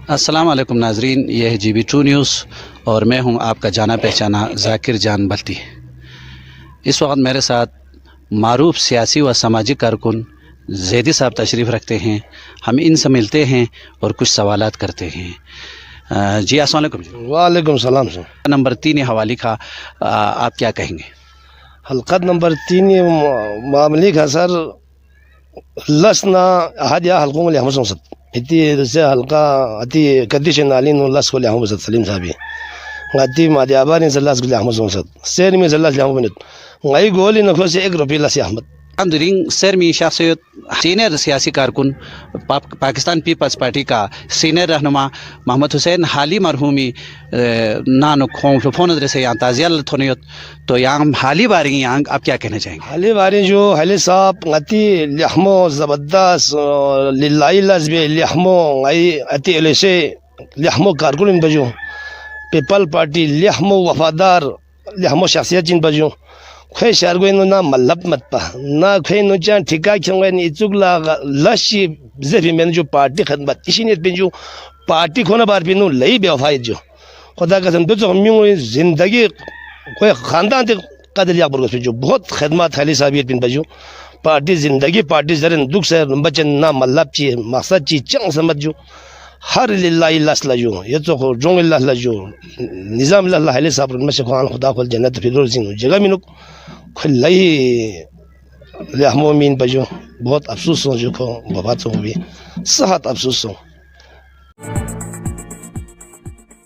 अस्सलाम वालेकुम नाजरीन, ये है GB2 न्यूज़ और मैं हूं आपका जाना पहचाना ज़ाकिर जान बल्ती। इस वक्त मेरे साथ मारूफ सियासी व समाजी कारकुन ज़ैदी साहब तशरीफ़ रखते हैं। हम इनसे मिलते हैं और कुछ सवालात करते हैं। जी अस्सलाम वालेकुम। वालेकुम सलाम सर। नंबर 3 ये हवाली का आप क्या कहेंगे? हलकत नंबर 3 ये मामले का सर लसना हदिया हलकों में हम संसद इतनी से हल्का अति कद्दिश नाली नो लस को ले हम सलीम साहब ngati madiaba ni salas gule ahmad sonsad ser mi salas le ahmad ngai goli na khose 1 rupiya lasi ahmad दुरिंग sir मी शख्सियत सीनियर सियासी कारकुन पाकिस्तान पीपल्स पार्टी का सीनियर रहनुमा मोहम्मद हुसैन हाली मरहूमी नानो फोन से यहाँ ताजिया थोनियत तो यहाँ हाली बारी यहाँ आप क्या कहना चाहेंगे? हाली बारी जो हाली साहब ngati लहमो जबरदस्त लिल्लाही लजबे लहमो ngai अति एलेसे लहमो कारकुन बजो पीपल पार्टी लहमो वफादार लहमो शख्सियत जिन बजो खोई शहर ना मल्लब मत पा ना खोई नो चान ठिका क्यों नि चुगला लशी जफी में जो पार्टी खदमत इसी ने जो पार्टी खोना बार पिनो लई बेवफाई जो खुदा कसम तो हम जिंदगी कोई खानदान ते कदर या बरगस जो बहुत खदमत खाली साबियत बिन बजो पार्टी जिंदगी पार्टी जरन दुख से बचन ना मल्लब ची मकसद ची चंग समझ जो हर लिल्लाही लस लजो ये तो जोंग अल्लाह लजो निजाम अल्लाह हले साहब में से खुदा को जन्नत फिरदौस सिंह जगह मिनो खुलाई रहमो मीन बजो बहुत अफसोस हो जो को बाबा तो भी सहात अफसोस हो।